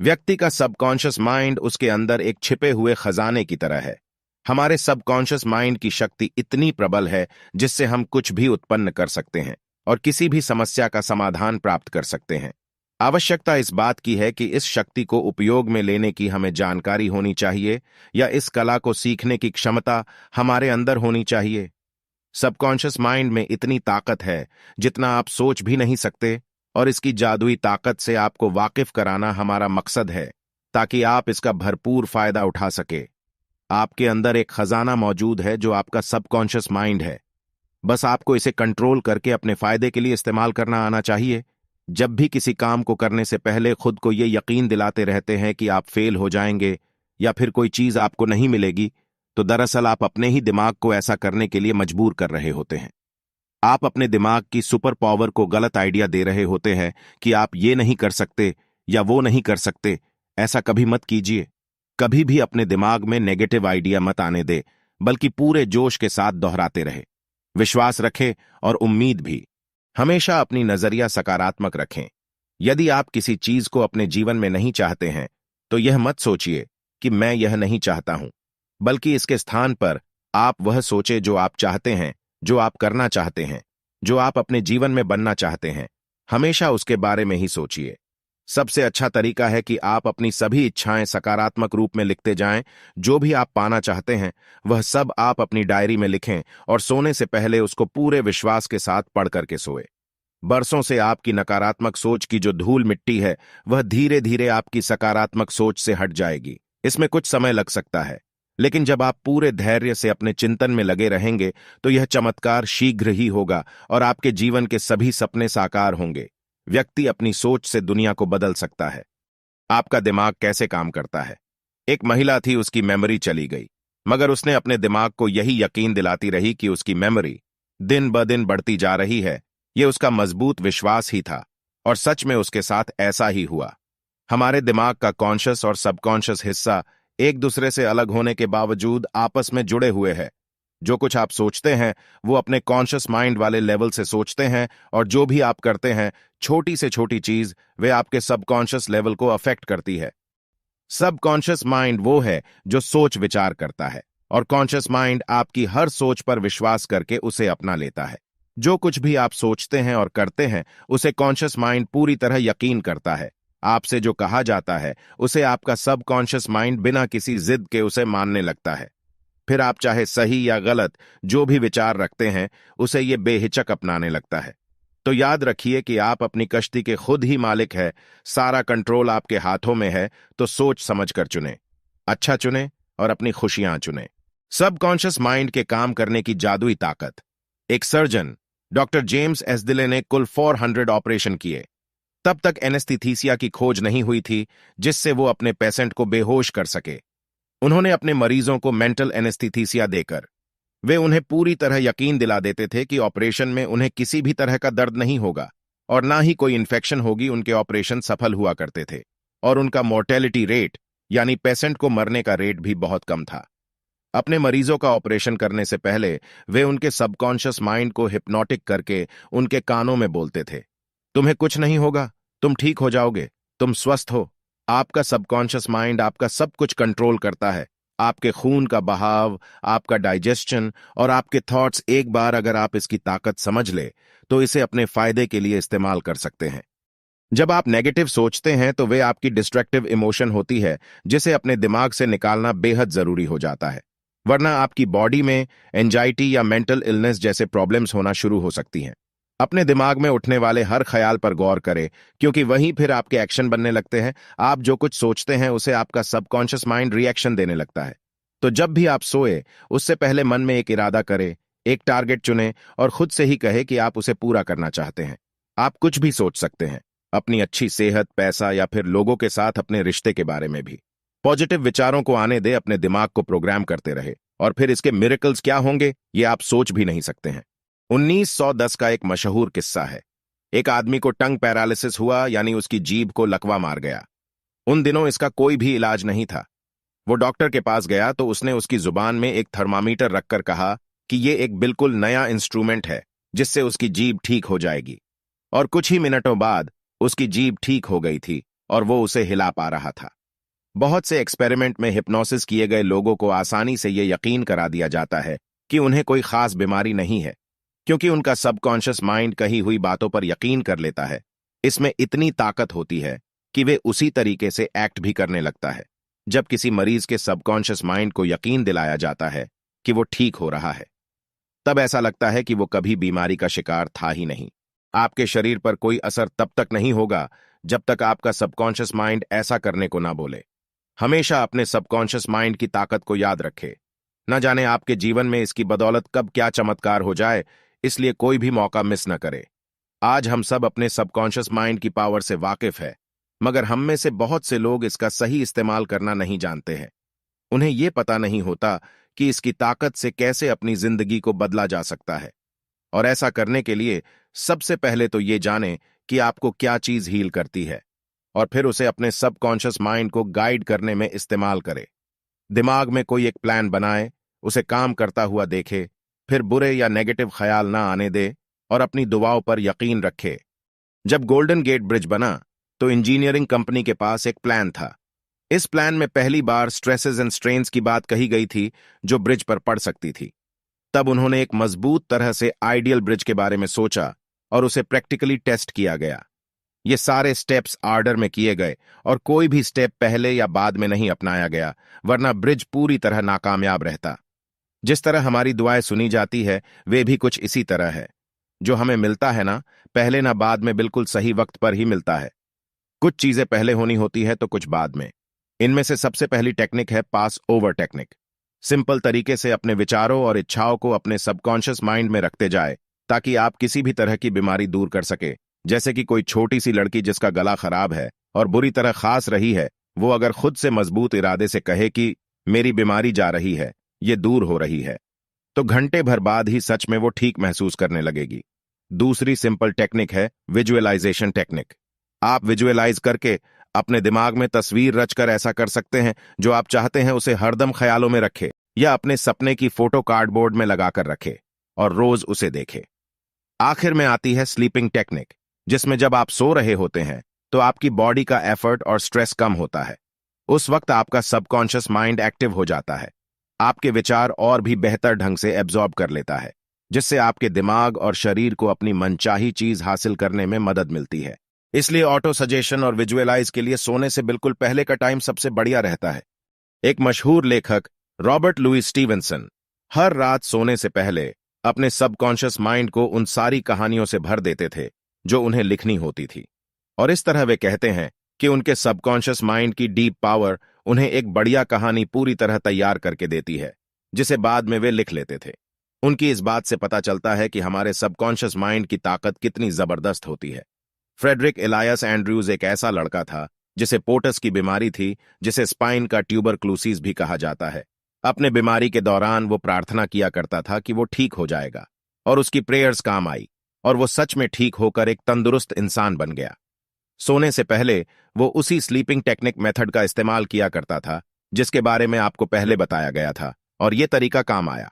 व्यक्ति का subconscious mind उसके अंदर एक छिपे हुए खजाने की तरह है। हमारे सबकॉन्शियस माइंड की शक्ति इतनी प्रबल है जिससे हम कुछ भी उत्पन्न कर सकते हैं और किसी भी समस्या का समाधान प्राप्त कर सकते हैं। आवश्यकता इस बात की है कि इस शक्ति को उपयोग में लेने की हमें जानकारी होनी चाहिए या इस कला को सीखने की क्षमता हमारे अंदर होनी चाहिए। सबकॉन्शियस माइंड में इतनी ताकत है जितना आप सोच भी नहीं सकते, और इसकी जादुई ताकत से आपको वाकिफ कराना हमारा मकसद है ताकि आप इसका भरपूर फायदा उठा सके। आपके अंदर एक खजाना मौजूद है जो आपका सबकॉन्शियस माइंड है। बस आपको इसे कंट्रोल करके अपने फायदे के लिए इस्तेमाल करना आना चाहिए। जब भी किसी काम को करने से पहले खुद को यह यकीन दिलाते रहते हैं कि आप फेल हो जाएंगे या फिर कोई चीज आपको नहीं मिलेगी, तो दरअसल आप अपने ही दिमाग को ऐसा करने के लिए मजबूर कर रहे होते हैं। आप अपने दिमाग की सुपर पावर को गलत आइडिया दे रहे होते हैं कि आप ये नहीं कर सकते या वो नहीं कर सकते। ऐसा कभी मत कीजिए। कभी भी अपने दिमाग में नेगेटिव आइडिया मत आने दे, बल्कि पूरे जोश के साथ दोहराते रहे। विश्वास रखें और उम्मीद भी। हमेशा अपनी नजरिया सकारात्मक रखें। यदि आप किसी चीज को अपने जीवन में नहीं चाहते हैं तो यह मत सोचिए कि मैं यह नहीं चाहता हूं, बल्कि इसके स्थान पर आप वह सोचे जो आप चाहते हैं, जो आप करना चाहते हैं, जो आप अपने जीवन में बनना चाहते हैं। हमेशा उसके बारे में ही सोचिए। सबसे अच्छा तरीका है कि आप अपनी सभी इच्छाएं सकारात्मक रूप में लिखते जाएं। जो भी आप पाना चाहते हैं वह सब आप अपनी डायरी में लिखें और सोने से पहले उसको पूरे विश्वास के साथ पढ़ करके सोए। बरसों से आपकी नकारात्मक सोच की जो धूल मिट्टी है वह धीरे धीरे आपकी सकारात्मक सोच से हट जाएगी। इसमें कुछ समय लग सकता है, लेकिन जब आप पूरे धैर्य से अपने चिंतन में लगे रहेंगे तो यह चमत्कार शीघ्र ही होगा और आपके जीवन के सभी सपने साकार होंगे। व्यक्ति अपनी सोच से दुनिया को बदल सकता है। आपका दिमाग कैसे काम करता है? एक महिला थी, उसकी मेमोरी चली गई, मगर उसने अपने दिमाग को यही यकीन दिलाती रही कि उसकी मेमोरी दिन ब दिन बढ़ती जा रही है। यह उसका मजबूत विश्वास ही था, और सच में उसके साथ ऐसा ही हुआ। हमारे दिमाग का कॉन्शियस और सबकॉन्शियस हिस्सा एक दूसरे से अलग होने के बावजूद आपस में जुड़े हुए हैं। जो कुछ आप सोचते हैं वो अपने कॉन्शियस माइंड वाले लेवल से सोचते हैं, और जो भी आप करते हैं, छोटी से छोटी चीज, वे आपके सबकॉन्शियस लेवल को अफेक्ट करती है। सबकॉन्शियस माइंड वो है जो सोच विचार करता है, और कॉन्शियस माइंड आपकी हर सोच पर विश्वास करके उसे अपना लेता है। जो कुछ भी आप सोचते हैं और करते हैं उसे कॉन्शियस माइंड पूरी तरह यकीन करता है। आपसे जो कहा जाता है उसे आपका सबकॉन्शियस माइंड बिना किसी जिद के उसे मानने लगता है। फिर आप चाहे सही या गलत जो भी विचार रखते हैं उसे ये बेहिचक अपनाने लगता है। तो याद रखिए कि आप अपनी कश्ती के खुद ही मालिक है। सारा कंट्रोल आपके हाथों में है, तो सोच समझ कर चुने, अच्छा चुने और अपनी खुशियां चुने। सबकॉन्शियस माइंड के काम करने की जादुई ताकत। एक सर्जन डॉक्टर जेम्स एसदिले ने कुल 400 ऑपरेशन किए। तब तक एनेस्थीसिया की खोज नहीं हुई थी जिससे वो अपने पेशेंट को बेहोश कर सके। उन्होंने अपने मरीजों को मेंटल एनेस्थीसिया देकर वे उन्हें पूरी तरह यकीन दिला देते थे कि ऑपरेशन में उन्हें किसी भी तरह का दर्द नहीं होगा और ना ही कोई इन्फेक्शन होगी। उनके ऑपरेशन सफल हुआ करते थे और उनका मोर्टेलिटी रेट यानी पेशेंट को मरने का रेट भी बहुत कम था। अपने मरीजों का ऑपरेशन करने से पहले वे उनके सबकॉन्शियस माइंड को हिप्नोटिक करके उनके कानों में बोलते थे, तुम्हें कुछ नहीं होगा, तुम ठीक हो जाओगे, तुम स्वस्थ हो। आपका सबकॉन्शियस माइंड आपका सब कुछ कंट्रोल करता है। आपके खून का बहाव, आपका डाइजेशन और आपके थॉट्स। एक बार अगर आप इसकी ताकत समझ ले तो इसे अपने फायदे के लिए इस्तेमाल कर सकते हैं। जब आप नेगेटिव सोचते हैं तो वे आपकी डिस्ट्रक्टिव इमोशन होती है जिसे अपने दिमाग से निकालना बेहद जरूरी हो जाता है, वरना आपकी बॉडी में एंजाइटी या मेंटल इलनेस जैसे प्रॉब्लम्स होना शुरू हो सकती हैं। अपने दिमाग में उठने वाले हर ख्याल पर गौर करें, क्योंकि वहीं फिर आपके एक्शन बनने लगते हैं। आप जो कुछ सोचते हैं उसे आपका सबकॉन्शियस माइंड रिएक्शन देने लगता है। तो जब भी आप सोए उससे पहले मन में एक इरादा करें, एक टारगेट चुनें और खुद से ही कहे कि आप उसे पूरा करना चाहते हैं। आप कुछ भी सोच सकते हैं, अपनी अच्छी सेहत, पैसा या फिर लोगों के साथ अपने रिश्ते के बारे में भी। पॉजिटिव विचारों को आने दे, अपने दिमाग को प्रोग्राम करते रहे, और फिर इसके मिरेकल्स क्या होंगे ये आप सोच भी नहीं सकते हैं। 1910 का एक मशहूर किस्सा है। एक आदमी को टंग पैरालिसिस हुआ, यानी उसकी जीभ को लकवा मार गया। उन दिनों इसका कोई भी इलाज नहीं था। वो डॉक्टर के पास गया तो उसने उसकी जुबान में एक थर्मामीटर रखकर कहा कि ये एक बिल्कुल नया इंस्ट्रूमेंट है जिससे उसकी जीभ ठीक हो जाएगी। और कुछ ही मिनटों बाद उसकी जीभ ठीक हो गई थी और वो उसे हिला पा रहा था। बहुत से एक्सपेरिमेंट में हिप्नोसिस किए गए लोगों को आसानी से ये यकीन करा दिया जाता है कि उन्हें कोई खास बीमारी नहीं है, क्योंकि उनका सबकॉन्शियस माइंड कही हुई बातों पर यकीन कर लेता है। इसमें इतनी ताकत होती है कि वे उसी तरीके से एक्ट भी करने लगता है। जब किसी मरीज के सबकॉन्शियस माइंड को यकीन दिलाया जाता है कि वो ठीक हो रहा है, तब ऐसा लगता है कि वो कभी बीमारी का शिकार था ही नहीं। आपके शरीर पर कोई असर तब तक नहीं होगा जब तक आपका सबकॉन्शियस माइंड ऐसा करने को ना बोले। हमेशा अपने सबकॉन्शियस माइंड की ताकत को याद रखें। न जाने आपके जीवन में इसकी बदौलत कब क्या चमत्कार हो जाए, इसलिए कोई भी मौका मिस न करे। आज हम सब अपने सबकॉन्शियस माइंड की पावर से वाकिफ है, मगर हम में से बहुत से लोग इसका सही इस्तेमाल करना नहीं जानते हैं। उन्हें यह पता नहीं होता कि इसकी ताकत से कैसे अपनी जिंदगी को बदला जा सकता है। और ऐसा करने के लिए सबसे पहले तो ये जानें कि आपको क्या चीज हील करती है, और फिर उसे अपने सबकॉन्शियस माइंड को गाइड करने में इस्तेमाल करें। दिमाग में कोई एक प्लान बनाए, उसे काम करता हुआ देखे, फिर बुरे या नेगेटिव ख्याल ना आने दे और अपनी दुआओं पर यकीन रखे। जब गोल्डन गेट ब्रिज बना तो इंजीनियरिंग कंपनी के पास एक प्लान था। इस प्लान में पहली बार स्ट्रेसेस एंड स्ट्रेन्स की बात कही गई थी जो ब्रिज पर पड़ सकती थी। तब उन्होंने एक मजबूत तरह से आइडियल ब्रिज के बारे में सोचा और उसे प्रैक्टिकली टेस्ट किया गया। ये सारे स्टेप्स आर्डर में किए गए और कोई भी स्टेप पहले या बाद में नहीं अपनाया गया, वरना ब्रिज पूरी तरह नाकामयाब रहता। जिस तरह हमारी दुआएं सुनी जाती है, वे भी कुछ इसी तरह है। जो हमें मिलता है ना, पहले ना बाद में, बिल्कुल सही वक्त पर ही मिलता है। कुछ चीजें पहले होनी होती है तो कुछ बाद में। इनमें से सबसे पहली टेक्निक है पास ओवर टेक्निक। सिंपल तरीके से अपने विचारों और इच्छाओं को अपने सबकॉन्शियस माइंड में रखते जाए ताकि आप किसी भी तरह की बीमारी दूर कर सके। जैसे कि कोई छोटी सी लड़की जिसका गला खराब है और बुरी तरह खांस रही है, वो अगर खुद से मजबूत इरादे से कहे कि मेरी बीमारी जा रही है, ये दूर हो रही है, तो घंटे भर बाद ही सच में वो ठीक महसूस करने लगेगी। दूसरी सिंपल टेक्निक है विजुअलाइजेशन टेक्निक। आप विजुअलाइज करके अपने दिमाग में तस्वीर रचकर ऐसा कर सकते हैं जो आप चाहते हैं उसे हरदम ख्यालों में रखे, या अपने सपने की फोटो कार्डबोर्ड में लगाकर रखे और रोज उसे देखे। आखिर में आती है स्लीपिंग टेक्निक, जिसमें जब आप सो रहे होते हैं तो आपकी बॉडी का एफर्ट और स्ट्रेस कम होता है। उस वक्त आपका सबकॉन्शियस माइंड एक्टिव हो जाता है, आपके विचार और भी बेहतर ढंग से एब्जॉर्ब कर लेता है, जिससे आपके दिमाग और शरीर को अपनी मनचाही चीज हासिल करने में मदद मिलती है। इसलिए ऑटो सजेशन और विजुअलाइज के लिए सोने से बिल्कुल पहले का टाइम सबसे बढ़िया रहता है। एक मशहूर लेखक रॉबर्ट लुई स्टीवेंसन हर रात सोने से पहले अपने सबकॉन्शियस माइंड को उन सारी कहानियों से भर देते थे जो उन्हें लिखनी होती थी, और इस तरह वे कहते हैं कि उनके सबकॉन्शियस माइंड की डीप पावर उन्हें एक बढ़िया कहानी पूरी तरह तैयार करके देती है, जिसे बाद में वे लिख लेते थे। उनकी इस बात से पता चलता है कि हमारे सबकॉन्शियस माइंड की ताकत कितनी जबरदस्त होती है। फ्रेडरिक एलायस एंड्रयूज एक ऐसा लड़का था जिसे पोटस की बीमारी थी, जिसे स्पाइन का ट्यूबरक्लोसिस भी कहा जाता है। अपने बीमारी के दौरान वो प्रार्थना किया करता था कि वो ठीक हो जाएगा, और उसकी प्रेयर्स काम आई और वो सच में ठीक होकर एक तंदुरुस्त इंसान बन गया। सोने से पहले वो उसी स्लीपिंग टेक्निक मेथड का इस्तेमाल किया करता था जिसके बारे में आपको पहले बताया गया था, और ये तरीका काम आया।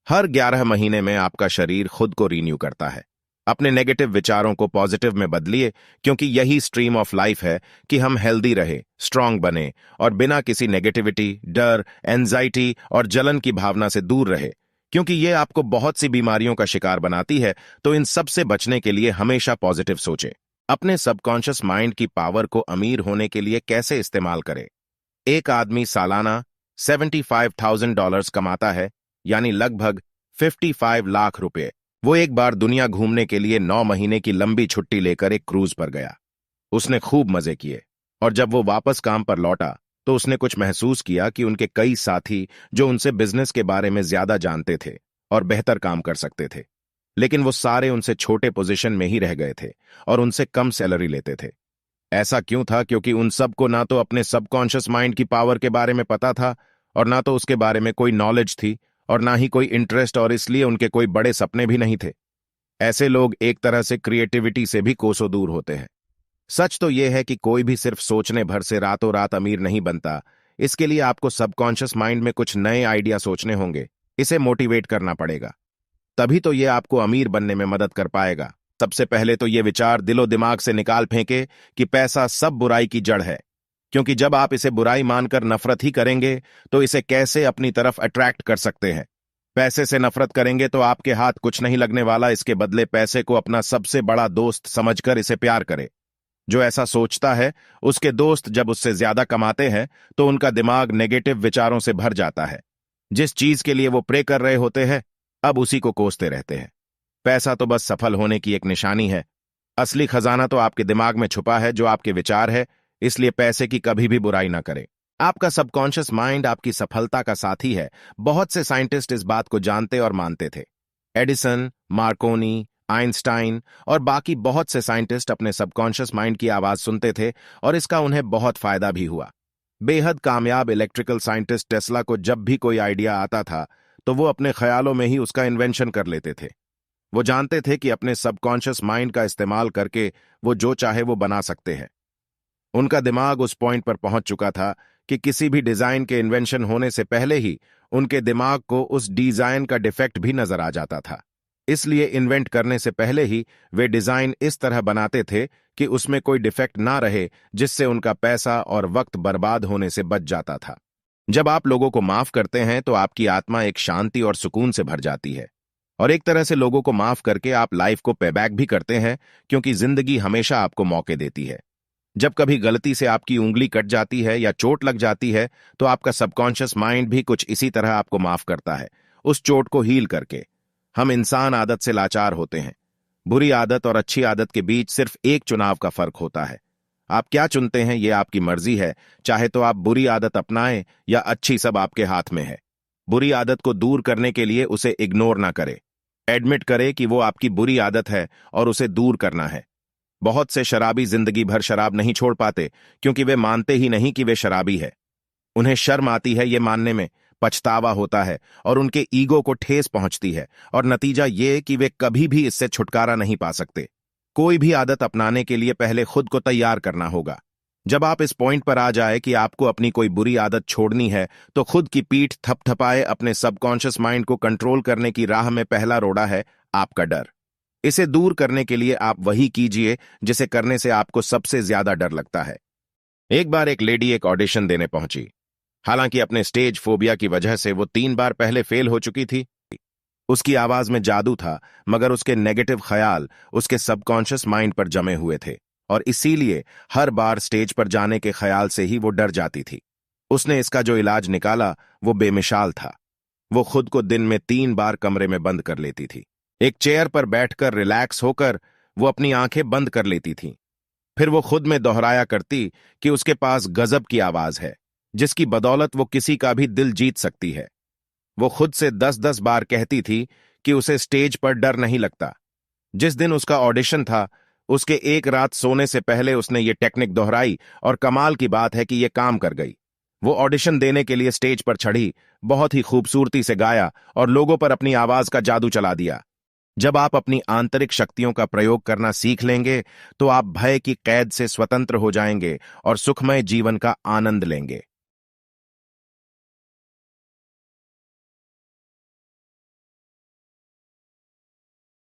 हर 11 महीने में आपका शरीर खुद को रीन्यू करता है। अपने नेगेटिव विचारों को पॉजिटिव में बदलिए, क्योंकि यही स्ट्रीम ऑफ लाइफ है कि हम हेल्दी रहे, स्ट्रांग बने और बिना किसी नेगेटिविटी, डर, एंजाइटी और जलन की भावना से दूर रहे, क्योंकि ये आपको बहुत सी बीमारियों का शिकार बनाती है। तो इन सब से बचने के लिए हमेशा पॉजिटिव सोचें। अपने सबकॉन्शियस माइंड की पावर को अमीर होने के लिए कैसे इस्तेमाल करें। एक आदमी सालाना $75,000 कमाता है, यानी लगभग 55 लाख रुपए। वो एक बार दुनिया घूमने के लिए 9 महीने की लंबी छुट्टी लेकर एक क्रूज पर गया। उसने खूब मजे किए, और जब वो वापस काम पर लौटा तो उसने कुछ महसूस किया कि उनके कई साथी जो उनसे बिजनेस के बारे में ज्यादा जानते थे और बेहतर काम कर सकते थे, लेकिन वो सारे उनसे छोटे पोजीशन में ही रह गए थे और उनसे कम सैलरी लेते थे। ऐसा क्यों था? क्योंकि उन सबको ना तो अपने सबकॉन्शियस माइंड की पावर के बारे में पता था, और ना तो उसके बारे में कोई नॉलेज थी, और ना ही कोई इंटरेस्ट, और इसलिए उनके कोई बड़े सपने भी नहीं थे। ऐसे लोग एक तरह से क्रिएटिविटी से भी कोसों दूर होते हैं। सच तो यह है कि कोई भी सिर्फ सोचने भर से रातों रात अमीर नहीं बनता। इसके लिए आपको सबकॉन्शियस माइंड में कुछ नए आइडिया सोचने होंगे, इसे मोटिवेट करना पड़ेगा, तभी तो यह आपको अमीर बनने में मदद कर पाएगा। सबसे पहले तो ये विचार दिलो दिमाग से निकाल फेंके कि पैसा सब बुराई की जड़ है, क्योंकि जब आप इसे बुराई मानकर नफरत ही करेंगे तो इसे कैसे अपनी तरफ अट्रैक्ट कर सकते हैं। पैसे से नफरत करेंगे तो आपके हाथ कुछ नहीं लगने वाला, इसके बदले पैसे को अपना सबसे बड़ा दोस्त समझकर इसे प्यार करे। जो ऐसा सोचता है उसके दोस्त जब उससे ज्यादा कमाते हैं तो उनका दिमाग नेगेटिव विचारों से भर जाता है। जिस चीज के लिए वो प्रे कर रहे होते हैं अब उसी को कोसते रहते हैं। पैसा तो बस सफल होने की एक निशानी है, असली खजाना तो आपके दिमाग में छुपा है जो आपके विचार है। इसलिए पैसे की कभी भी बुराई ना करें। आपका सबकॉन्शियस माइंड आपकी सफलता का साथी है। बहुत से साइंटिस्ट इस बात को जानते और मानते थे। एडिसन, मार्कोनी, आइंस्टाइन और बाकी बहुत से साइंटिस्ट अपने सबकॉन्शियस माइंड की आवाज सुनते थे और इसका उन्हें बहुत फायदा भी हुआ। बेहद कामयाब इलेक्ट्रिकल साइंटिस्ट टेस्ला को जब भी कोई आइडिया आता था तो वो अपने ख्यालों में ही उसका इन्वेंशन कर लेते थे। वो जानते थे कि अपने सबकॉन्शियस माइंड का इस्तेमाल करके वो जो चाहे वो बना सकते हैं। उनका दिमाग उस पॉइंट पर पहुंच चुका था कि किसी भी डिजाइन के इन्वेंशन होने से पहले ही उनके दिमाग को उस डिजाइन का डिफेक्ट भी नजर आ जाता था। इसलिए इन्वेंट करने से पहले ही वे डिजाइन इस तरह बनाते थे कि उसमें कोई डिफेक्ट ना रहे, जिससे उनका पैसा और वक्त बर्बाद होने से बच जाता था। जब आप लोगों को माफ करते हैं तो आपकी आत्मा एक शांति और सुकून से भर जाती है, और एक तरह से लोगों को माफ करके आप लाइफ को पेबैक भी करते हैं, क्योंकि जिंदगी हमेशा आपको मौके देती है। जब कभी गलती से आपकी उंगली कट जाती है या चोट लग जाती है तो आपका सबकॉन्शियस माइंड भी कुछ इसी तरह आपको माफ करता है, उस चोट को हील करके। हम इंसान आदत से लाचार होते हैं। बुरी आदत और अच्छी आदत के बीच सिर्फ एक चुनाव का फर्क होता है। आप क्या चुनते हैं ये आपकी मर्जी है, चाहे तो आप बुरी आदत अपनाएं या अच्छी, सब आपके हाथ में है। बुरी आदत को दूर करने के लिए उसे इग्नोर ना करें। एडमिट करें कि वो आपकी बुरी आदत है और उसे दूर करना है। बहुत से शराबी जिंदगी भर शराब नहीं छोड़ पाते क्योंकि वे मानते ही नहीं कि वे शराबी है। उन्हें शर्म आती है ये मानने में, पछतावा होता है और उनके ईगो को ठेस पहुंचती है, और नतीजा ये कि वे कभी भी इससे छुटकारा नहीं पा सकते। कोई भी आदत अपनाने के लिए पहले खुद को तैयार करना होगा। जब आप इस पॉइंट पर आ जाए कि आपको अपनी कोई बुरी आदत छोड़नी है तो खुद की पीठ थपथपाए अपने सबकॉन्शियस माइंड को कंट्रोल करने की राह में पहला रोड़ा है आपका डर। इसे दूर करने के लिए आप वही कीजिए जिसे करने से आपको सबसे ज्यादा डर लगता है। एक बार एक लेडी एक ऑडिशन देने पहुंची। हालांकि अपने स्टेज फोबिया की वजह से वो 3 बार पहले फेल हो चुकी थी। उसकी आवाज में जादू था, मगर उसके नेगेटिव ख्याल उसके सबकॉन्शियस माइंड पर जमे हुए थे, और इसीलिए हर बार स्टेज पर जाने के ख्याल से ही वो डर जाती थी। उसने इसका जो इलाज निकाला वो बेमिसाल था। वो खुद को दिन में 3 बार कमरे में बंद कर लेती थी। एक चेयर पर बैठकर रिलैक्स होकर वो अपनी आंखें बंद कर लेती थी। फिर वो खुद में दोहराया करती कि उसके पास गजब की आवाज है जिसकी बदौलत वो किसी का भी दिल जीत सकती है। वो खुद से 10-10 बार कहती थी कि उसे स्टेज पर डर नहीं लगता। जिस दिन उसका ऑडिशन था उसके एक रात सोने से पहले उसने ये टेक्निक दोहराई, और कमाल की बात है कि ये काम कर गई। वो ऑडिशन देने के लिए स्टेज पर चढ़ी, बहुत ही खूबसूरती से गाया और लोगों पर अपनी आवाज का जादू चला दिया। जब आप अपनी आंतरिक शक्तियों का प्रयोग करना सीख लेंगे तो आप भय की कैद से स्वतंत्र हो जाएंगे और सुखमय जीवन का आनंद लेंगे।